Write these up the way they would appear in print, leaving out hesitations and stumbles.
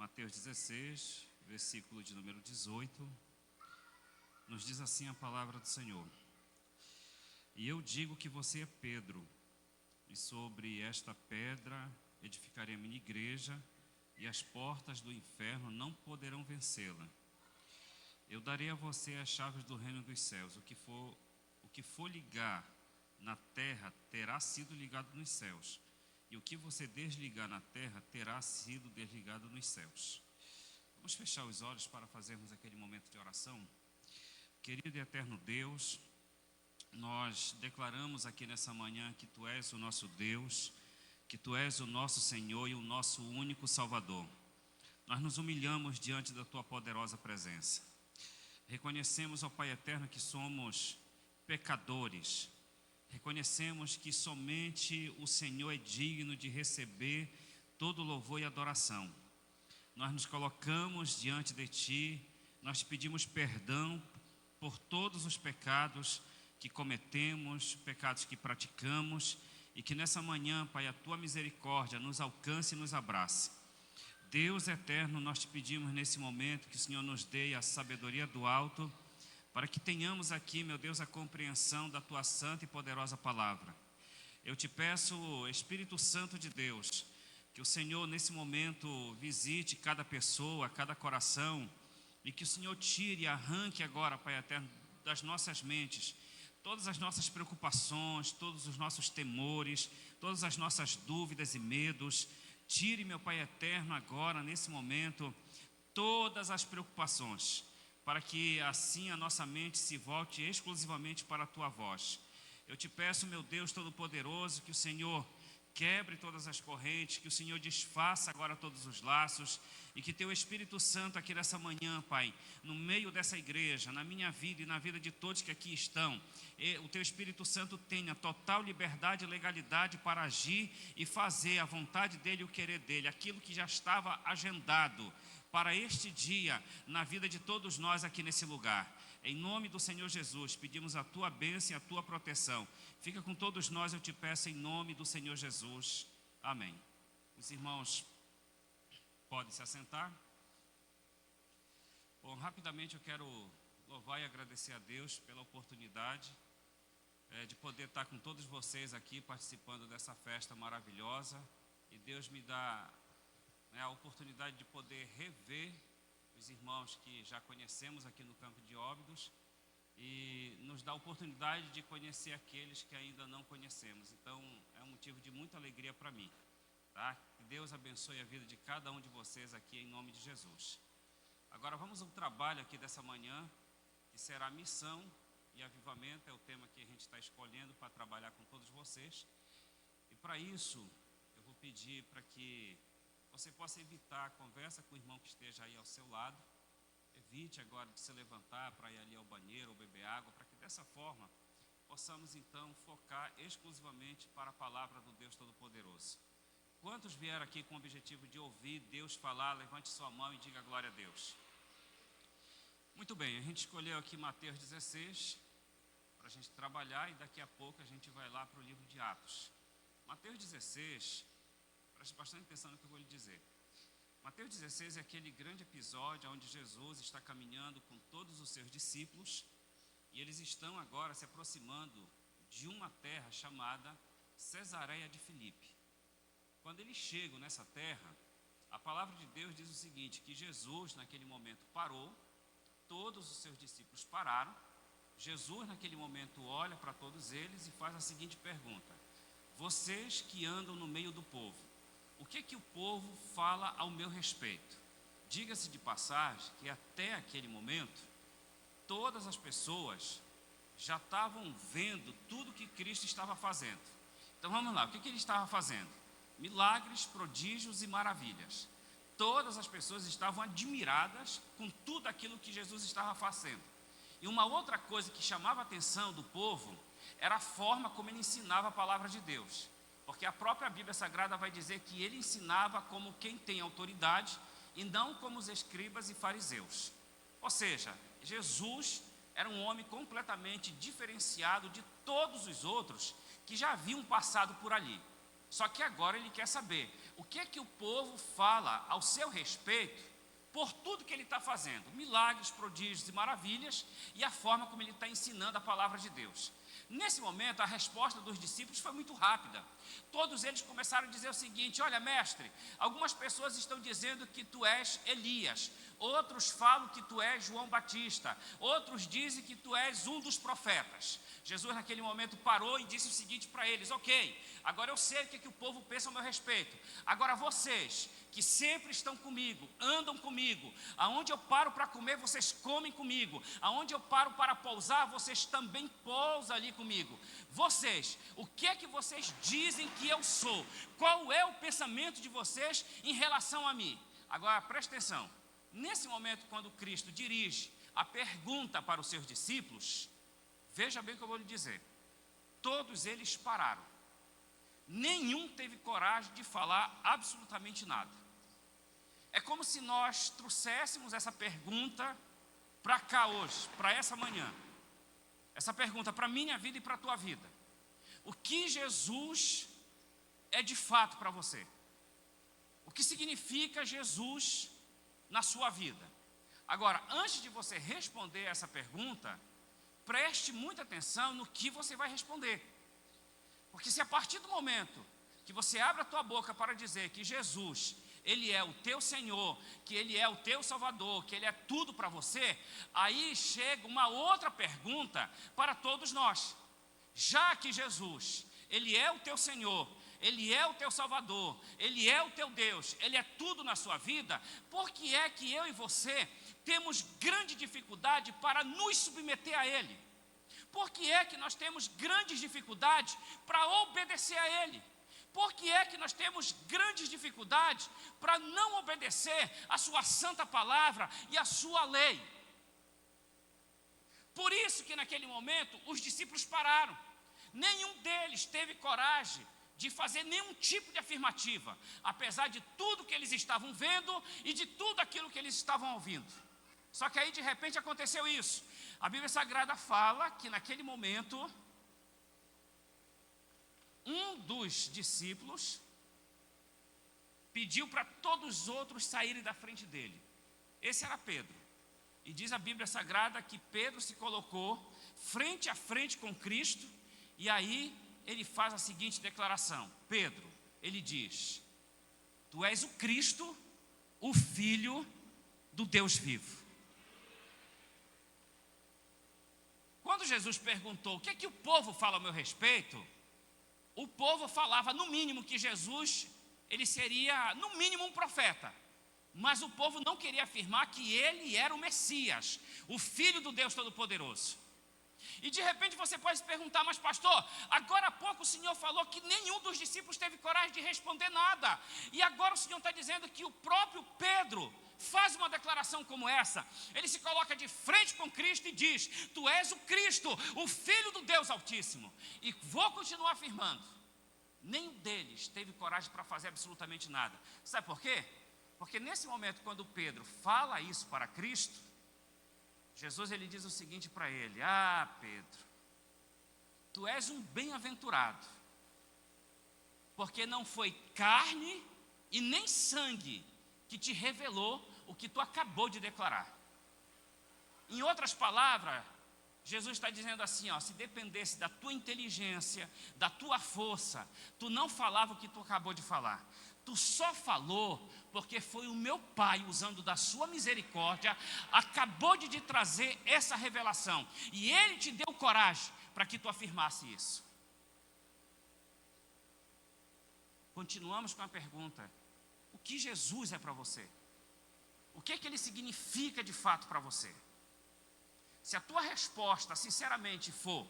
Mateus 16, versículo de número 18, nos diz assim a palavra do Senhor: E eu digo que você é Pedro, e sobre esta pedra edificarei a minha igreja, e as portas do inferno não poderão vencê-la. Eu darei a você as chaves do reino dos céus. O que for ligar na terra terá sido ligado nos céus, e o que você desligar na terra terá sido desligado nos céus. Vamos fechar os olhos para fazermos aquele momento de oração. Querido e eterno Deus, nós declaramos aqui nessa manhã que Tu és o nosso Deus, que Tu és o nosso Senhor e o nosso único Salvador. Nós nos humilhamos diante da Tua poderosa presença. Reconhecemos, ó Pai eterno, que somos pecadores. Reconhecemos que somente o Senhor é digno de receber todo louvor e adoração. Nós nos colocamos diante de Ti, nós te pedimos perdão por todos os pecados que cometemos, pecados que praticamos, e que nessa manhã, Pai, a Tua misericórdia nos alcance e nos abrace. Deus eterno, nós te pedimos nesse momento que o Senhor nos dê a sabedoria do alto, para que tenhamos aqui, meu Deus, a compreensão da Tua santa e poderosa palavra. Eu te peço, Espírito Santo de Deus, que o Senhor nesse momento visite cada pessoa, cada coração, e que o Senhor tire e arranque agora, Pai eterno, das nossas mentes todas as nossas preocupações, todos os nossos temores, todas as nossas dúvidas e medos. Tire, meu Pai eterno, agora, nesse momento, todas as preocupações, para que assim a nossa mente se volte exclusivamente para a Tua voz. Eu te peço, meu Deus Todo-Poderoso, que o Senhor quebre todas as correntes, que o Senhor desfaça agora todos os laços, e que Teu Espírito Santo aqui nessa manhã, Pai, no meio dessa igreja, na minha vida e na vida de todos que aqui estão, o Teu Espírito Santo tenha total liberdade e legalidade para agir e fazer a vontade dEle e o querer dEle, aquilo que já estava agendado para este dia na vida de todos nós aqui nesse lugar. Em nome do Senhor Jesus, pedimos a Tua bênção e a Tua proteção. Fica com todos nós, eu te peço em nome do Senhor Jesus. Amém. Os irmãos podem se assentar. Bom, rapidamente eu quero louvar e agradecer a Deus pela oportunidade de poder estar com todos vocês aqui participando dessa festa maravilhosa. E Deus me dá a oportunidade de poder rever os irmãos que já conhecemos aqui no Campo de Óbidos e nos dá a oportunidade de conhecer aqueles que ainda não conhecemos. Então é um motivo de muita alegria para mim, tá? Que Deus abençoe a vida de cada um de vocês aqui em nome de Jesus. Agora vamos ao trabalho aqui dessa manhã, que será missão e avivamento, é o tema que a gente está escolhendo para trabalhar com todos vocês. E para isso eu vou pedir para que você possa evitar a conversa com o irmão que esteja aí ao seu lado. Evite agora de se levantar para ir ali ao banheiro ou beber água, para que dessa forma possamos então focar exclusivamente para a palavra do Deus Todo-Poderoso. Quantos vieram aqui com o objetivo de ouvir Deus falar? Levante sua mão e diga glória a Deus. Muito bem, a gente escolheu aqui Mateus 16 para a gente trabalhar e daqui a pouco a gente vai lá para o livro de Atos. Mateus 16... preste bastante atenção no que eu vou lhe dizer. Mateus 16 é aquele grande episódio onde Jesus está caminhando com todos os seus discípulos e eles estão agora se aproximando de uma terra chamada Cesareia de Filipe. Quando eles chegam nessa terra, a palavra de Deus diz o seguinte, que Jesus naquele momento parou, todos os seus discípulos pararam, Jesus naquele momento olha para todos eles e faz a seguinte pergunta: vocês que andam no meio do povo, o que o povo fala ao meu respeito? Diga-se de passagem que até aquele momento, todas as pessoas já estavam vendo tudo que Cristo estava fazendo. Então vamos lá, o que ele estava fazendo? Milagres, prodígios e maravilhas. Todas as pessoas estavam admiradas com tudo aquilo que Jesus estava fazendo. E uma outra coisa que chamava a atenção do povo era a forma como ele ensinava a palavra de Deus. Porque a própria Bíblia Sagrada vai dizer que ele ensinava como quem tem autoridade e não como os escribas e fariseus. Ou seja, Jesus era um homem completamente diferenciado de todos os outros que já haviam passado por ali. Só que agora ele quer saber o que é que o povo fala ao seu respeito por tudo que ele está fazendo, milagres, prodígios e maravilhas, e a forma como ele está ensinando a palavra de Deus. Nesse momento, a resposta dos discípulos foi muito rápida. Todos eles começaram a dizer o seguinte: olha, mestre, algumas pessoas estão dizendo que tu és Elias, outros falam que tu és João Batista, outros dizem que tu és um dos profetas. Jesus naquele momento parou e disse o seguinte para eles: ok, agora eu sei o que o povo pensa ao meu respeito. Agora vocês, que sempre estão comigo, andam comigo, aonde eu paro para comer, vocês comem comigo, aonde eu paro para pousar, vocês também pousam ali comigo. Vocês, o que é que vocês dizem que eu sou? Qual é o pensamento de vocês em relação a mim? Agora presta atenção, nesse momento quando Cristo dirige a pergunta para os seus discípulos, veja bem o que eu vou lhe dizer, todos eles pararam, nenhum teve coragem de falar absolutamente nada. É como se nós trouxéssemos essa pergunta para cá hoje, para essa manhã. Essa pergunta para a minha vida e para a tua vida. O que Jesus é de fato para você? O que significa Jesus na sua vida? Agora, antes de você responder essa pergunta, preste muita atenção no que você vai responder. Porque se a partir do momento que você abre a tua boca para dizer que Jesus, Ele é o teu Senhor, que Ele é o teu Salvador, que Ele é tudo para você, aí chega uma outra pergunta para todos nós. Já que Jesus, Ele é o teu Senhor, Ele é o teu Salvador, Ele é o teu Deus, Ele é tudo na sua vida, por que é que eu e você temos grande dificuldade para nos submeter a Ele? Por que é que nós temos grandes dificuldades para obedecer a Ele? Por que é que nós temos grandes dificuldades para não obedecer a sua santa palavra e a sua lei? Por isso que naquele momento os discípulos pararam. Nenhum deles teve coragem de fazer nenhum tipo de afirmativa, apesar de tudo que eles estavam vendo e de tudo aquilo que eles estavam ouvindo. Só que aí de repente aconteceu isso. A Bíblia Sagrada fala que naquele momento um dos discípulos pediu para todos os outros saírem da frente dele. Esse era Pedro. E diz a Bíblia Sagrada que Pedro se colocou frente a frente com Cristo, e aí ele faz a seguinte declaração. Pedro, ele diz: tu és o Cristo, o Filho do Deus vivo. Quando Jesus perguntou o que é que o povo fala ao meu respeito, o povo falava no mínimo que Jesus, ele seria no mínimo um profeta. Mas o povo não queria afirmar que ele era o Messias, o Filho do Deus Todo-Poderoso. E de repente você pode se perguntar: mas pastor, agora há pouco o Senhor falou que nenhum dos discípulos teve coragem de responder nada. E agora o Senhor está dizendo que o próprio Pedro faz uma declaração como essa. Ele se coloca de frente com Cristo e diz: tu és o Cristo, o Filho do Deus Altíssimo. E vou continuar afirmando, nenhum deles teve coragem para fazer absolutamente nada. Sabe por quê? Porque nesse momento, quando Pedro fala isso para Cristo, Jesus ele diz o seguinte para ele: ah, Pedro, tu és um bem-aventurado, porque não foi carne e nem sangue que te revelou o que tu acabou de declarar. Em outras palavras, Jesus está dizendo assim, se dependesse da tua inteligência, da tua força, tu não falava o que tu acabou de falar. Tu só falou porque foi o meu Pai, usando da sua misericórdia, acabou de te trazer essa revelação. E Ele te deu coragem para que tu afirmasse isso. Continuamos com a pergunta: o que Jesus é para você? O que Ele significa de fato para você? Se a tua resposta sinceramente for: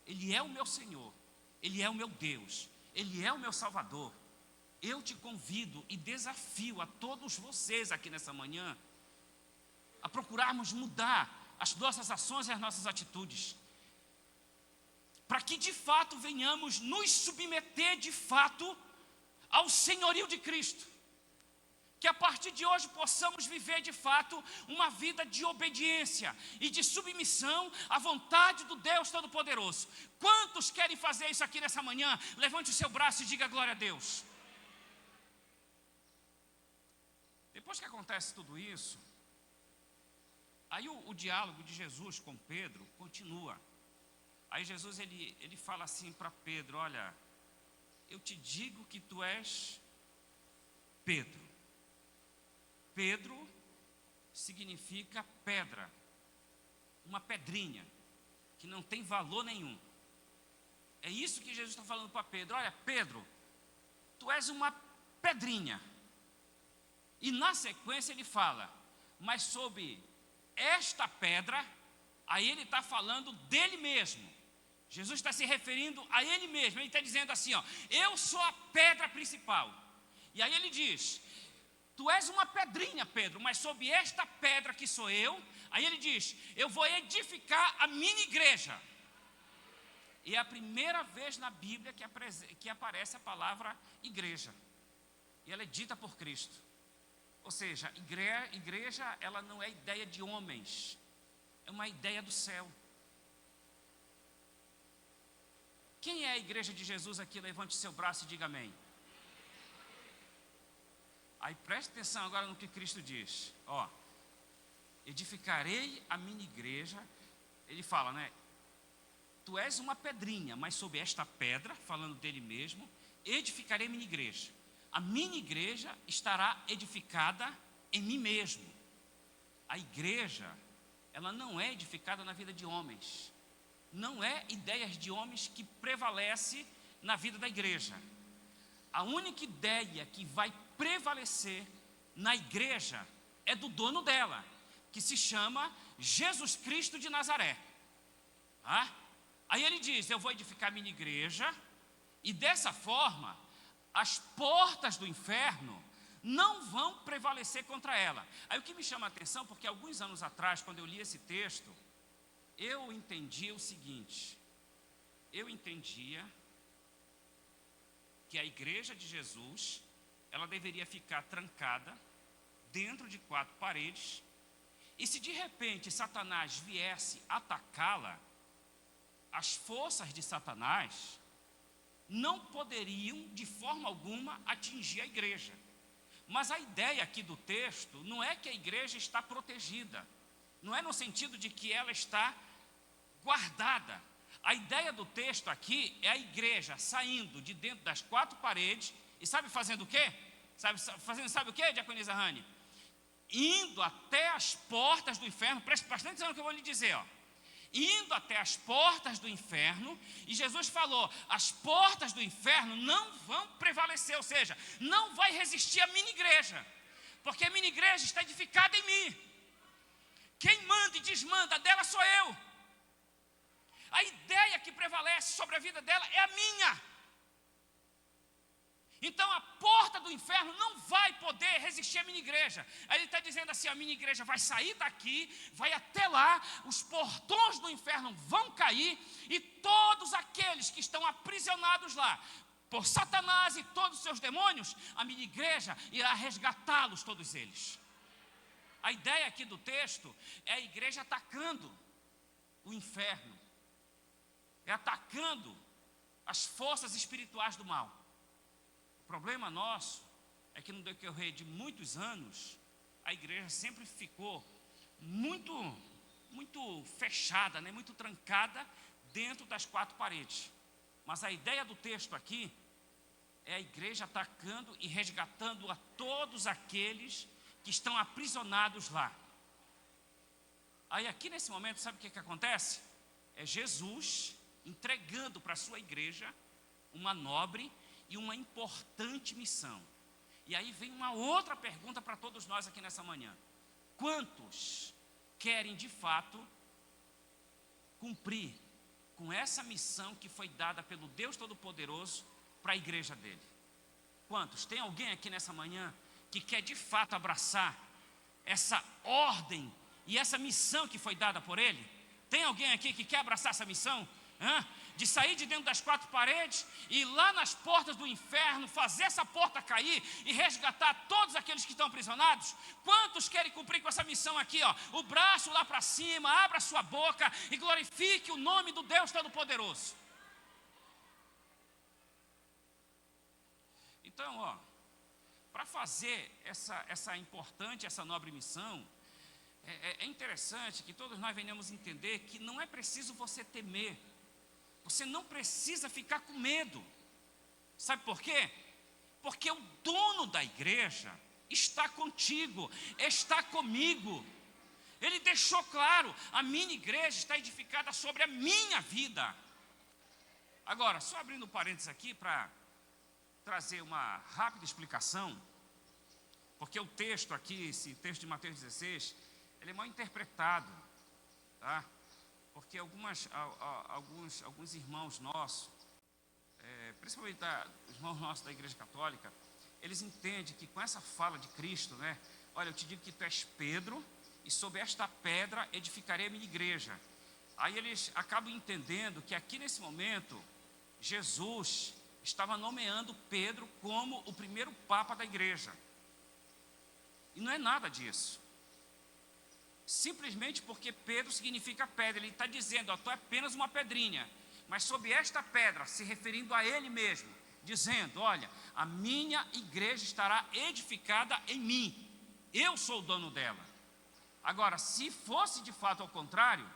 Ele é o meu Senhor, Ele é o meu Deus, Ele é o meu Salvador, eu te convido e desafio a todos vocês aqui nessa manhã a procurarmos mudar as nossas ações e as nossas atitudes, para que de fato venhamos nos submeter de fato ao senhorio de Cristo. que a partir de hoje possamos viver de fato uma vida de obediência e de submissão à vontade do Deus Todo-Poderoso. Quantos querem fazer isso aqui nessa manhã? Levante o seu braço e diga glória a Deus. Depois que acontece tudo isso, aí o diálogo de Jesus com Pedro continua. Aí Jesus ele fala assim para Pedro: olha, eu te digo que tu és Pedro. Pedro significa pedra, uma pedrinha, que não tem valor nenhum. É isso que Jesus está falando para Pedro: olha, Pedro, tu és uma pedrinha. E na sequência ele fala: mas sobre esta pedra, aí ele está falando dele mesmo. Jesus está se referindo a ele mesmo. Ele está dizendo assim, ó: eu sou a pedra principal. E aí ele diz: tu és uma pedrinha, Pedro, mas sobre esta pedra que sou eu. Aí ele diz: eu vou edificar a minha igreja. E é a primeira vez na Bíblia que aparece a palavra igreja. E ela é dita por Cristo. Ou seja, igreja, ela não é ideia de homens, é uma ideia do céu. Quem é a igreja de Jesus aqui? Levante seu braço e diga amém. Aí preste atenção agora no que Cristo diz. Ó, edificarei a minha igreja. Ele fala, né? Tu és uma pedrinha, mas sobre esta pedra, falando dele mesmo, edificarei a minha igreja. A minha igreja estará edificada em mim mesmo. A igreja, ela não é edificada na vida de homens. Não é ideias de homens que prevalece na vida da igreja. A única ideia que vai prevalecer na igreja é do dono dela, que se chama Jesus Cristo de Nazaré. Aí ele diz: eu vou edificar minha igreja, e dessa forma as portas do inferno não vão prevalecer contra ela. Aí o que me chama a atenção, porque alguns anos atrás, quando eu li esse texto, eu entendi o seguinte: eu entendia que a igreja de Jesus, ela deveria ficar trancada dentro de 4 paredes, e se de repente Satanás viesse atacá-la, as forças de Satanás não poderiam de forma alguma atingir a igreja. Mas a ideia aqui do texto não é que a igreja está protegida, não é no sentido de que ela está guardada. A ideia do texto aqui é a igreja saindo de dentro das 4 paredes e sabe fazendo o quê? Sabe o quê, diaconisa Rani? Indo até as portas do inferno. Preste bastante atenção no que eu vou lhe dizer, ó. Indo até as portas do inferno, e Jesus falou: as portas do inferno não vão prevalecer, ou seja, não vai resistir a minha igreja, porque a minha igreja está edificada em mim. Quem manda e desmanda dela sou eu. A ideia que prevalece sobre a vida dela é a minha. Então a porta do inferno não vai poder resistir à minha igreja. Aí ele está dizendo assim: a minha igreja vai sair daqui, vai até lá, os portões do inferno vão cair, e todos aqueles que estão aprisionados lá por Satanás e todos os seus demônios, a minha igreja irá resgatá-los, todos eles. A ideia aqui do texto é a igreja atacando o inferno, é atacando as forças espirituais do mal. O problema nosso é que no decorrer de muitos anos, a igreja sempre ficou muito fechada, né? Muito trancada dentro das 4 paredes. Mas a ideia do texto aqui é a igreja atacando e resgatando a todos aqueles que estão aprisionados lá. Aí aqui nesse momento, sabe o que acontece? É Jesus entregando para a sua igreja uma nobre e uma importante missão. E aí vem uma outra pergunta para todos nós aqui nessa manhã: quantos querem de fato cumprir com essa missão que foi dada pelo Deus Todo-Poderoso para a igreja dele? Quantos? Tem alguém aqui nessa manhã que quer de fato abraçar essa ordem e essa missão que foi dada por ele? Tem alguém aqui que quer abraçar essa missão? de sair de dentro das quatro paredes e ir lá nas portas do inferno, fazer essa porta cair e resgatar todos aqueles que estão aprisionados? Quantos querem cumprir com essa missão aqui, ó? O braço lá para cima, abra sua boca e glorifique o nome do Deus Todo-Poderoso. Então, ó, para fazer essa importante, essa nobre missão, é interessante que todos nós venhamos entender que não é preciso você temer, você não precisa ficar com medo. Sabe por quê? Porque o dono da igreja está contigo, está comigo. Ele deixou claro, a minha igreja está edificada sobre a minha vida. Agora, só abrindo parênteses aqui para trazer uma rápida explicação, porque o texto aqui, esse texto de Mateus 16, ele é mal interpretado, tá? Porque alguns irmãos nossos, principalmente os irmãos nossos da Igreja Católica, eles entendem que com essa fala de Cristo, né? Olha, eu te digo que tu és Pedro, e sobre esta pedra edificarei a minha igreja. Aí eles acabam entendendo que aqui nesse momento, Jesus estava nomeando Pedro como o primeiro papa da igreja. E não é nada disso. Simplesmente porque Pedro significa pedra. Ele está dizendo, ó, tu é apenas uma pedrinha. Mas sobre esta pedra, se referindo a ele mesmo, dizendo, olha, a minha igreja estará edificada em mim. Eu sou o dono dela. Agora, se fosse de fato ao contrário,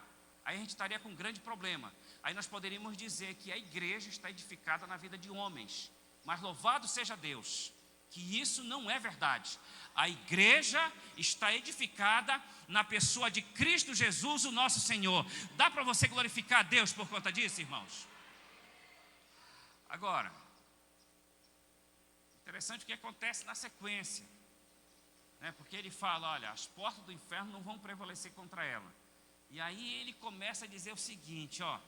aí a gente estaria com um grande problema. Aí nós poderíamos dizer que a igreja está edificada na vida de homens. Mas louvado seja Deus, que isso não é verdade. A igreja está edificada na pessoa de Cristo Jesus, o nosso Senhor. Dá para você glorificar a Deus por conta disso, irmãos? Agora, interessante o que acontece na sequência, né? Porque ele fala, olha, as portas do inferno não vão prevalecer contra ela. E aí ele começa a dizer o seguinte, ó,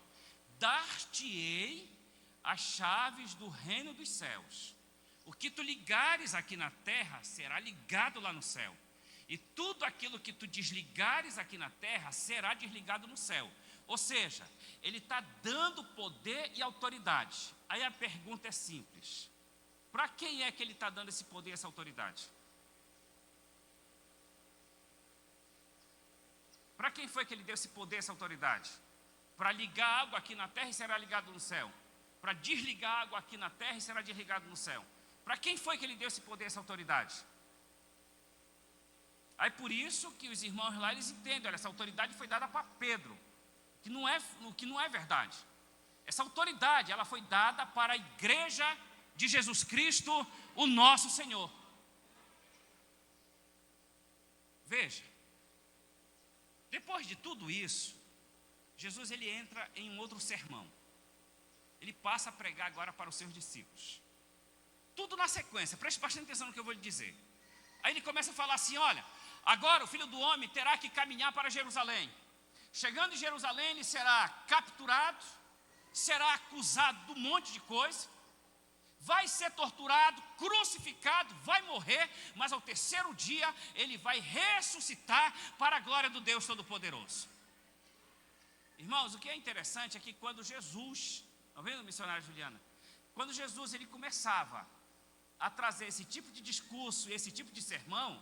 dar-te-ei as chaves do reino dos céus. O que tu ligares aqui na terra será ligado lá no céu. E tudo aquilo que tu desligares aqui na terra será desligado no céu. Ou seja, ele está dando poder e autoridade. Aí a pergunta é simples. Para quem é que ele está dando esse poder e essa autoridade? Para quem foi que ele deu esse poder e essa autoridade? Para ligar água aqui na terra e será ligado no céu. Para desligar água aqui na terra e será desligado no céu. Para quem foi que ele deu esse poder e essa autoridade? Aí por isso que os irmãos lá, eles entendem, olha, essa autoridade foi dada para Pedro, o que não é verdade. Essa autoridade, ela foi dada para a igreja de Jesus Cristo, o nosso Senhor. Veja, depois de tudo isso, Jesus ele entra em um outro sermão. Ele passa a pregar agora para os seus discípulos. Tudo na sequência, preste bastante atenção no que eu vou lhe dizer. Aí ele começa a falar assim, olha, agora o Filho do Homem terá que caminhar para Jerusalém. Chegando em Jerusalém, ele será capturado, será acusado de um monte de coisa, vai ser torturado, crucificado, vai morrer, mas ao terceiro dia ele vai ressuscitar para a glória do Deus Todo-Poderoso. Irmãos, o que é interessante é que quando Jesus, está vendo, missionária Juliana? Quando Jesus ele começava a trazer esse tipo de discurso e esse tipo de sermão,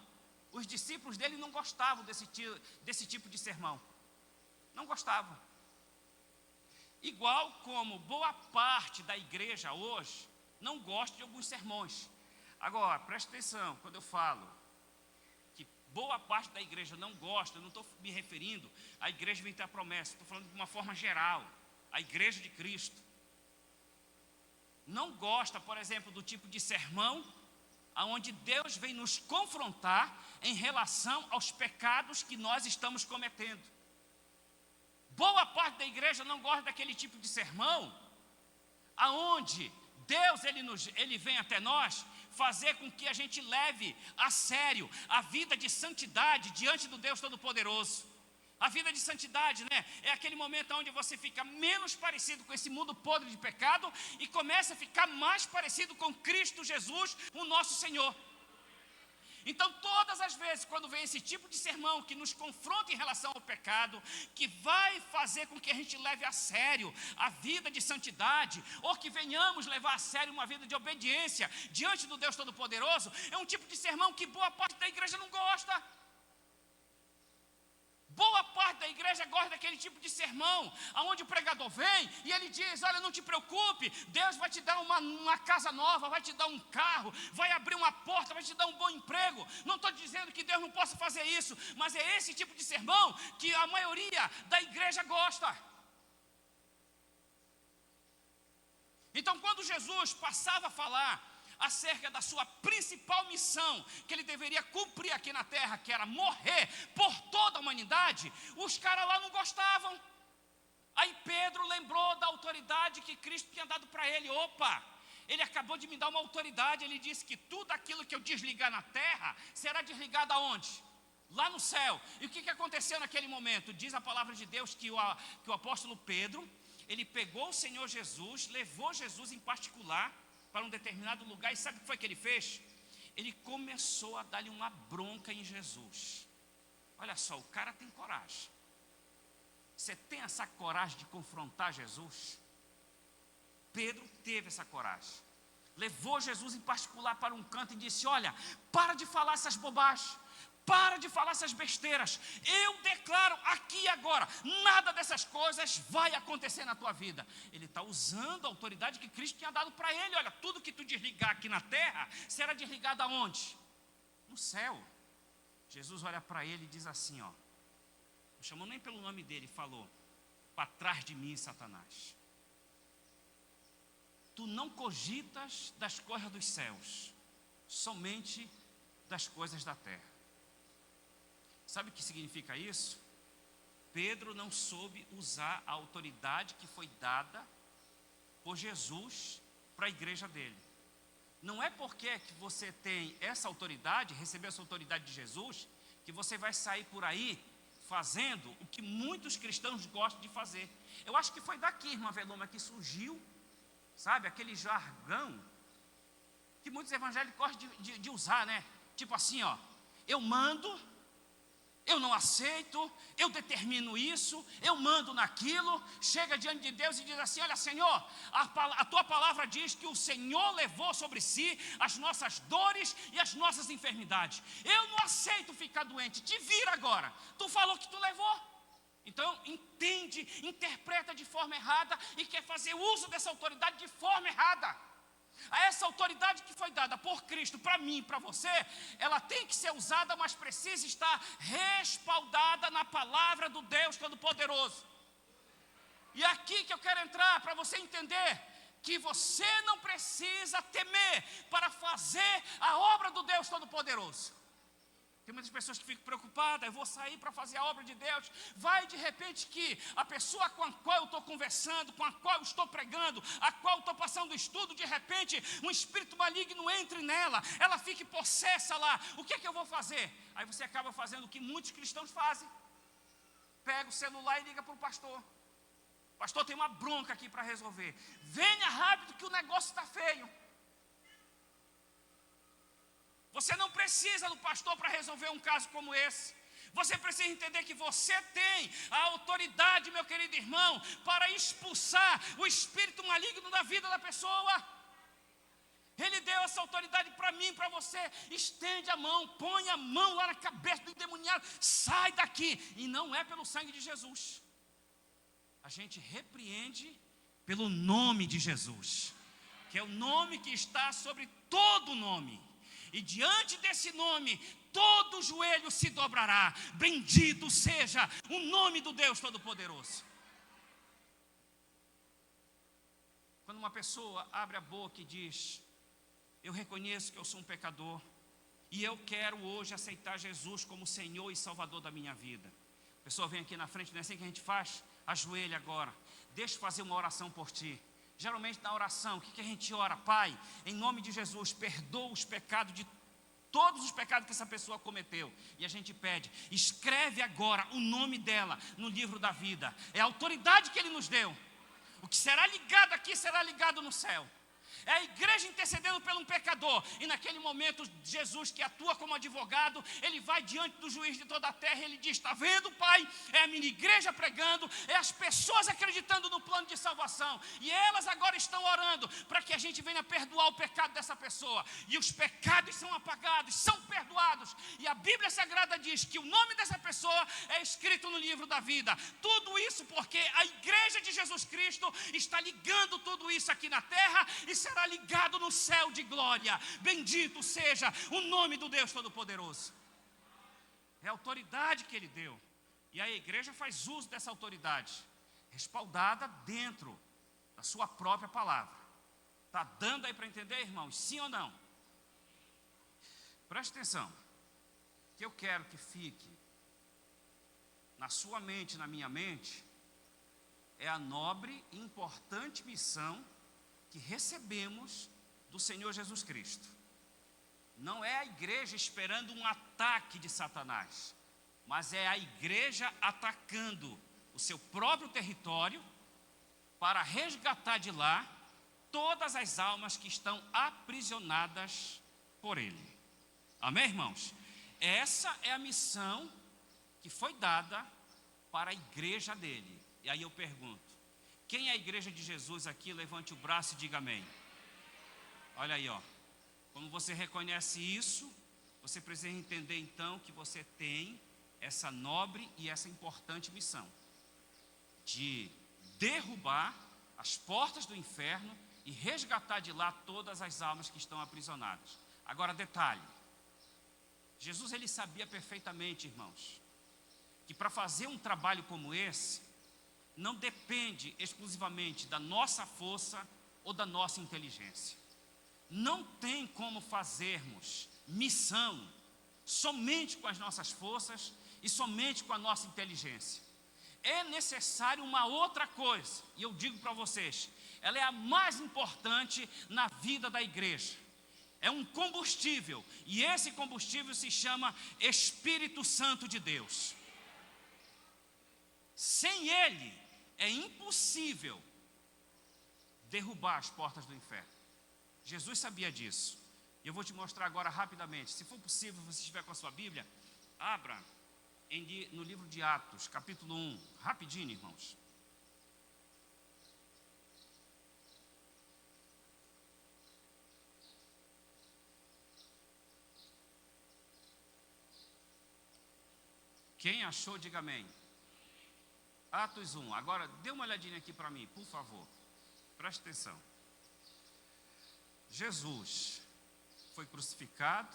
os discípulos dele não gostavam desse tipo de sermão. Não gostavam. Igual como boa parte da igreja hoje não gosta de alguns sermões. Agora, preste atenção, quando eu falo que boa parte da igreja não gosta, eu não estou me referindo à igreja vem ter a promessa, estou falando de uma forma geral, a igreja de Cristo. Não gosta, por exemplo, do tipo de sermão onde Deus vem nos confrontar em relação aos pecados que nós estamos cometendo. Boa parte da igreja não gosta daquele tipo de sermão aonde Deus ele vem até nós fazer com que a gente leve a sério a vida de santidade diante do Deus Todo-Poderoso. A vida de santidade, né? É aquele momento onde você fica menos parecido com esse mundo podre de pecado e começa a ficar mais parecido com Cristo Jesus, o nosso Senhor. Então, todas as vezes, quando vem esse tipo de sermão que nos confronta em relação ao pecado, que vai fazer com que a gente leve a sério a vida de santidade, ou que venhamos levar a sério uma vida de obediência diante do Deus Todo-Poderoso, é um tipo de sermão que boa parte da igreja não gosta. Boa parte da igreja gosta daquele tipo de sermão, onde o pregador vem e ele diz: olha, não te preocupe, Deus vai te dar uma casa nova, vai te dar um carro, vai abrir uma porta, vai te dar um bom emprego. Não estou dizendo que Deus não possa fazer isso, mas é esse tipo de sermão que a maioria da igreja gosta. Então, quando Jesus passava a falar acerca da sua principal missão, que ele deveria cumprir aqui na terra, que era morrer por toda a humanidade, os caras lá não gostavam. Aí Pedro lembrou da autoridade que Cristo tinha dado para ele. Opa, ele acabou de me dar uma autoridade. Ele disse que tudo aquilo que eu desligar na terra será desligado aonde? Lá no céu. E o que aconteceu naquele momento? Diz a palavra de Deus que o apóstolo Pedro, ele pegou o Senhor Jesus, levou Jesus em particular para um determinado lugar, e sabe o que foi que ele fez? Ele começou a dar-lhe uma bronca em Jesus. Olha só, o cara tem coragem. Você tem essa coragem de confrontar Jesus? Pedro teve essa coragem. Levou Jesus em particular para um canto e disse: olha, para de falar essas bobagens. Para de falar essas besteiras. Eu declaro aqui e agora, nada dessas coisas vai acontecer na tua vida. Ele está usando a autoridade que Cristo tinha dado para ele. Olha, tudo que tu desligar aqui na terra, será desligado aonde? No céu. Jesus olha para ele e diz assim, ó, não chamou nem pelo nome dele, falou: para trás de mim, Satanás. Tu não cogitas das coisas dos céus, somente das coisas da terra. Sabe o que significa isso? Pedro não soube usar a autoridade que foi dada por Jesus para a igreja dele. Não é porque que você tem essa autoridade, recebeu essa autoridade de Jesus, que você vai sair por aí fazendo o que muitos cristãos gostam de fazer. Eu acho que foi daqui, irmã Veloma, que surgiu, sabe, aquele jargão que muitos evangélicos gostam de usar, né? Tipo assim, ó, eu mando, eu não aceito, eu determino isso, eu mando naquilo. Chega diante de Deus e diz assim: olha, Senhor, a tua palavra diz que o Senhor levou sobre si as nossas dores e as nossas enfermidades. Eu não aceito ficar doente, te vira agora. Tu falou que tu levou. Então, entende, interpreta de forma errada e quer fazer uso dessa autoridade de forma errada. Essa autoridade que foi dada por Cristo para mim e para você, ela tem que ser usada, mas precisa estar respaldada na palavra do Deus Todo-Poderoso. E aqui que eu quero entrar, para você entender que você não precisa temer para fazer a obra do Deus Todo-Poderoso. Tem muitas pessoas que ficam preocupadas: eu vou sair para fazer a obra de Deus. Vai de repente que a pessoa com a qual eu estou conversando, com a qual eu estou pregando, a qual eu estou passando o estudo, de repente um espírito maligno entre nela, ela fique possessa lá. O que é que eu vou fazer? Aí você acaba fazendo o que muitos cristãos fazem: pega o celular e liga para o pastor. Pastor, tem uma bronca aqui para resolver. Venha rápido que o negócio está feio. Você não precisa do pastor para resolver um caso como esse. Você precisa entender que você tem a autoridade, meu querido irmão, para expulsar o espírito maligno da vida da pessoa. Ele deu essa autoridade para mim, para você. Estende a mão, põe a mão lá na cabeça do endemoniado, sai daqui. E não é pelo sangue de Jesus. A gente repreende pelo nome de Jesus, que é o nome que está sobre todo nome. E diante desse nome, todo joelho se dobrará. Bendito seja o nome do Deus Todo-Poderoso. Quando uma pessoa abre a boca e diz: eu reconheço que eu sou um pecador, e eu quero hoje aceitar Jesus como Senhor e Salvador da minha vida. A pessoa vem aqui na frente, não é assim que a gente faz? Ajoelha agora, deixa eu fazer uma oração por ti. Geralmente na oração, o que a gente ora? Pai, em nome de Jesus, perdoa os pecados de todos os pecados que essa pessoa cometeu. E a gente pede: escreve agora o nome dela no livro da vida. É a autoridade que Ele nos deu. O que será ligado aqui será ligado no céu. É a igreja intercedendo por um pecador. E naquele momento, Jesus, que atua como advogado, ele vai diante do juiz de toda a terra e ele diz: está vendo, Pai? É a minha igreja pregando, é as pessoas acreditando no plano de salvação. E elas agora estão orando para que a gente venha perdoar o pecado dessa pessoa. E os pecados são apagados, são perdoados. E a Bíblia Sagrada diz que o nome dessa pessoa é escrito no livro da vida. Tudo isso porque a igreja de Jesus Cristo está ligando tudo isso aqui na terra e será ligado no céu de glória. Bendito seja o nome do Deus Todo-Poderoso. É a autoridade que ele deu. E a igreja faz uso dessa autoridade, respaldada dentro da sua própria palavra. Está dando aí para entender, irmãos? Sim ou não? Preste atenção. O que eu quero que fique na sua mente, na minha mente, é a nobre e importante missão que recebemos do Senhor Jesus Cristo. Não é a igreja esperando um ataque de Satanás, mas é a igreja atacando o seu próprio território para resgatar de lá todas as almas que estão aprisionadas por ele. Amém, irmãos? Essa é a missão que foi dada para a igreja dele. E aí eu pergunto: quem é a igreja de Jesus aqui? Levante o braço e diga amém. Olha aí, ó. Quando você reconhece isso, você precisa entender então que você tem essa nobre e essa importante missão de derrubar as portas do inferno e resgatar de lá todas as almas que estão aprisionadas. Agora, detalhe: Jesus, ele sabia perfeitamente, irmãos, que para fazer um trabalho como esse, não depende exclusivamente da nossa força ou da nossa inteligência. Não tem como fazermos missão somente com as nossas forças e somente com a nossa inteligência. É necessário uma outra coisa, e eu digo para vocês, ela é a mais importante na vida da igreja. É um combustível, e esse combustível se chama Espírito Santo de Deus. Sem ele, é impossível derrubar as portas do inferno. Jesus sabia disso. E eu vou te mostrar agora rapidamente. Se for possível, se você estiver com a sua Bíblia, abra no livro de Atos, capítulo 1. Rapidinho, irmãos. Quem achou, diga amém. Atos 1. Agora, dê uma olhadinha aqui para mim, por favor. Preste atenção. Jesus foi crucificado,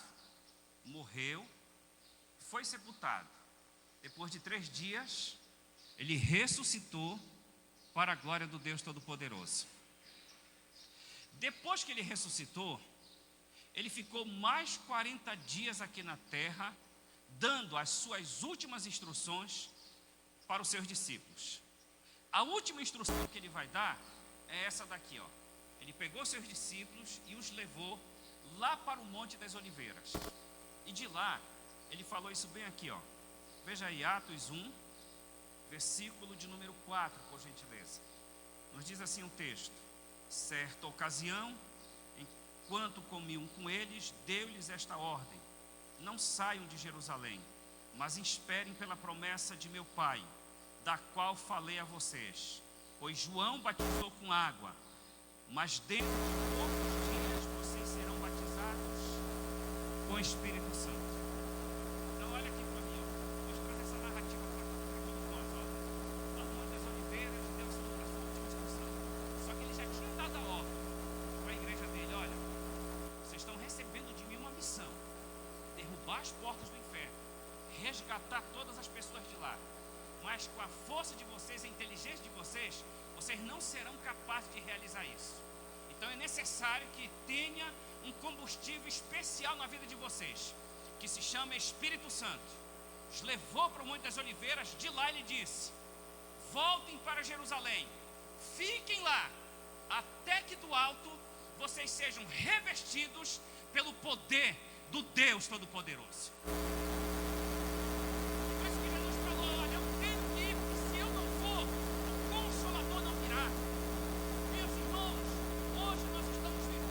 morreu, foi sepultado. Depois de 3 dias, ele ressuscitou para a glória do Deus Todo-Poderoso. Depois que ele ressuscitou, ele ficou mais 40 dias aqui na terra, dando as suas últimas instruções para os seus discípulos. A última instrução que ele vai dar é essa daqui, ó. Ele pegou seus discípulos e os levou lá para o Monte das Oliveiras. E de lá, ele falou isso bem aqui, ó. Veja aí, Atos 1, versículo de número 4, por gentileza. Nos diz assim o texto: certa ocasião, enquanto comiam com eles, deu-lhes esta ordem: não saiam de Jerusalém, mas esperem pela promessa de meu Pai, da qual falei a vocês. Pois João batizou com água, mas dentro de poucos dias vocês serão batizados com o Espírito Santo. Então olha aqui para mim, ó. Deus traz essa narrativa para todos nós, ó. Lá no Monte das Oliveiras, Deus falou para a sua última instrução. Só que ele já tinha dado a ordem para a igreja dele: olha, vocês estão recebendo de mim uma missão: derrubar as portas do inferno, resgatar todas as pessoas de lá. Mas com a força de vocês, a inteligência de vocês, vocês não serão capazes de realizar isso. Então é necessário que tenha um combustível especial na vida de vocês, que se chama Espírito Santo. Os levou para o Monte das Oliveiras. De lá ele disse: voltem para Jerusalém, fiquem lá, até que do alto vocês sejam revestidos pelo poder do Deus Todo-Poderoso. Hoje nós estamos vivendo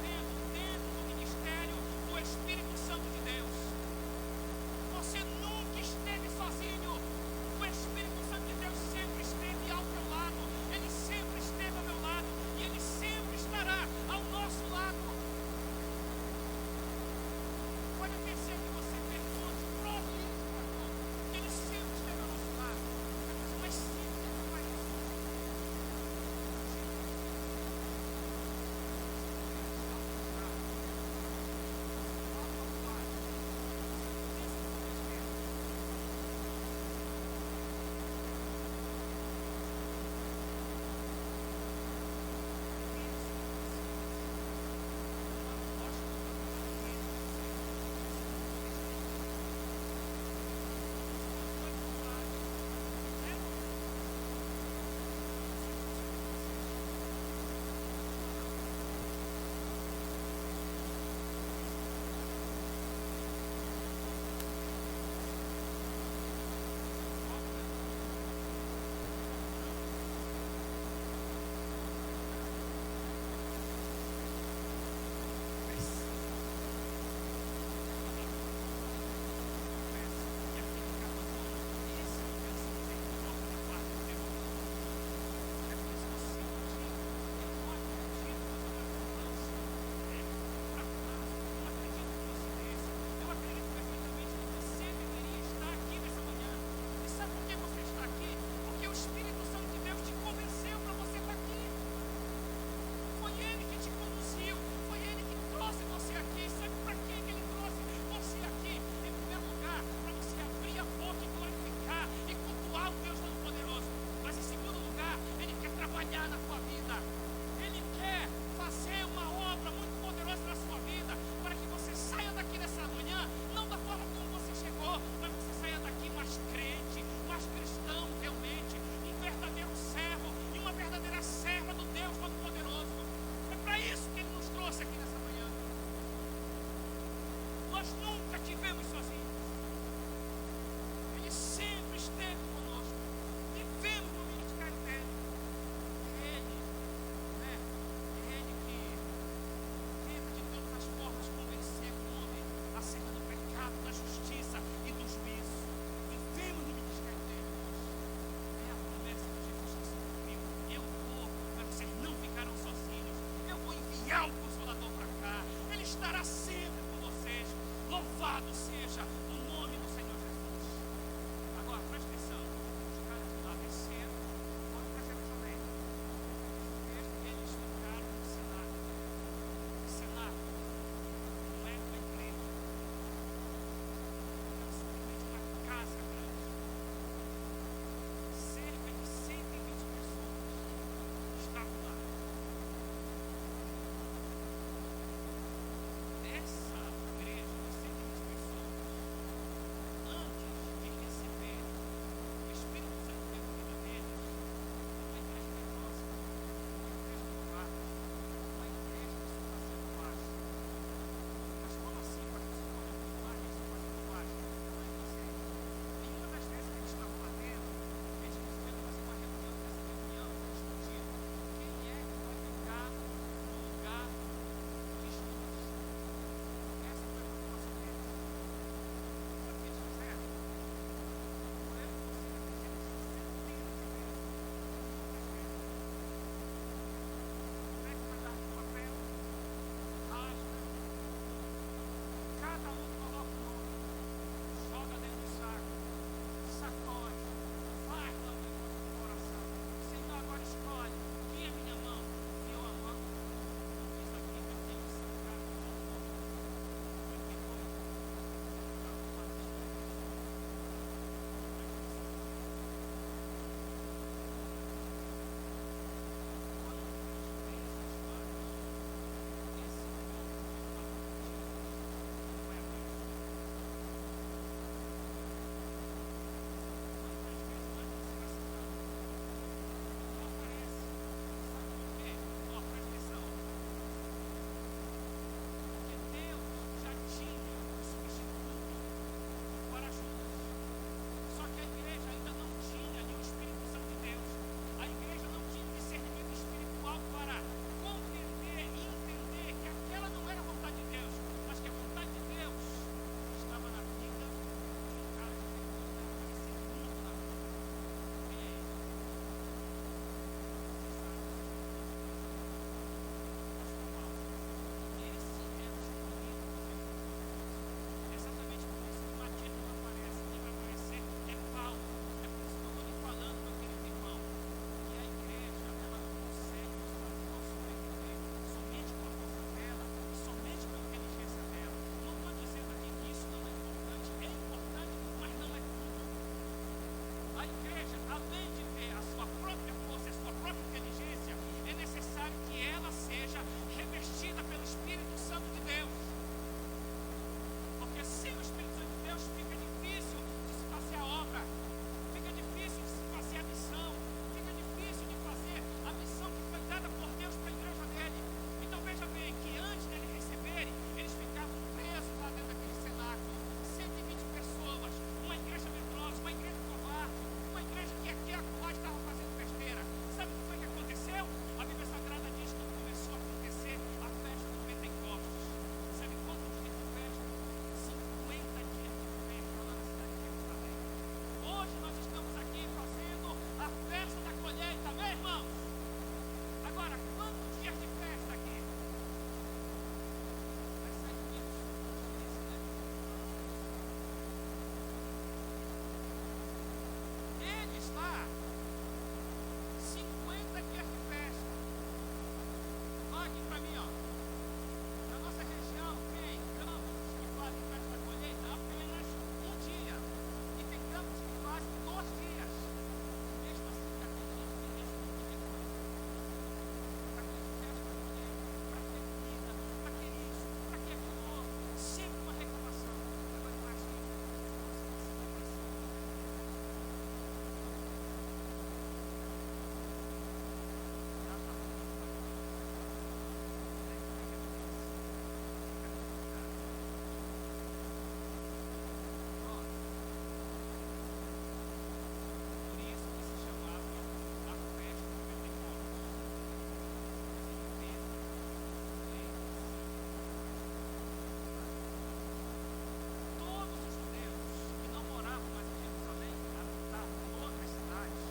lá 50 dias de festa. Olha aqui para mim, ó. Na nossa região tem campos que fazem festa da colheita apenas um dia. E tem campos que fazem 2 dias. Mesmo assim, já tem gente que deixa de comer coisa. Para que festa da colheita, para que comida, para que isso, para que aquilo outro. Sempre uma reclamação. Agora imagine se você vai pensar. Por isso que se chamava a festa do Pentecostes. Todos os judeus que não moravam mais em Jerusalém, habitavam em outras cidades,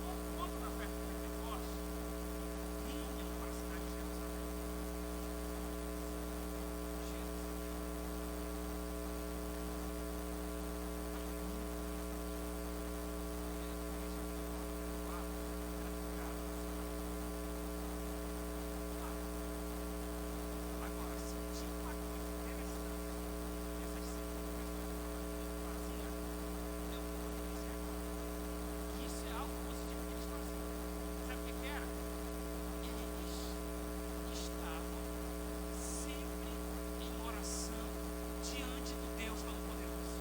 por conta da festa do Pentecostes, vinham para a cidade de Jerusalém. Agora, se tinha uma coisa interessante, essas 5 pessoas faziam, eu vou dizer agora. Isso é algo positivo que eles faziam. Sabe o que era? Eles estavam sempre em oração diante do Deus Todo-Poderoso.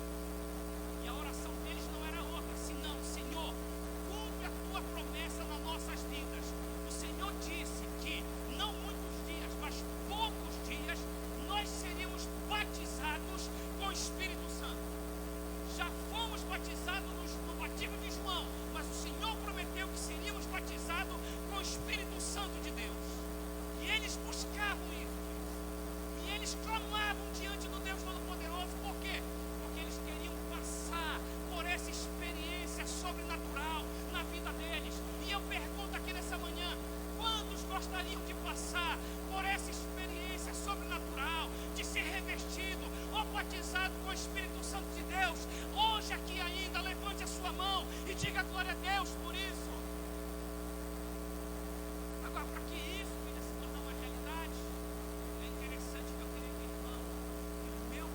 E a oração deles não era outra, senão: Senhor, cumpre a tua promessa nas nossas vidas. O Senhor disse que não muitos dias, mas poucos dias, nós seríamos batizados com o Espírito Santo. Já fomos batizados no batismo de João, mas o Senhor prometeu que seríamos batizados com o Espírito Santo de Deus. E eles buscavam isso. E eles clamavam diante do Deus Todo-Poderoso. Por quê? Porque eles queriam passar por essa experiência sobrenatural na vida deles. E eu pergunto aqui nessa manhã: quantos gostariam de passar por essa experiência sobrenatural, de ser revestido ou batizado com o Espírito Santo de Deus? Hoje aqui ainda, levante a sua mão e diga glória a Deus por isso. Agora, para que isso venha se tornar uma realidade, é interessante, meu querido irmão, que o meu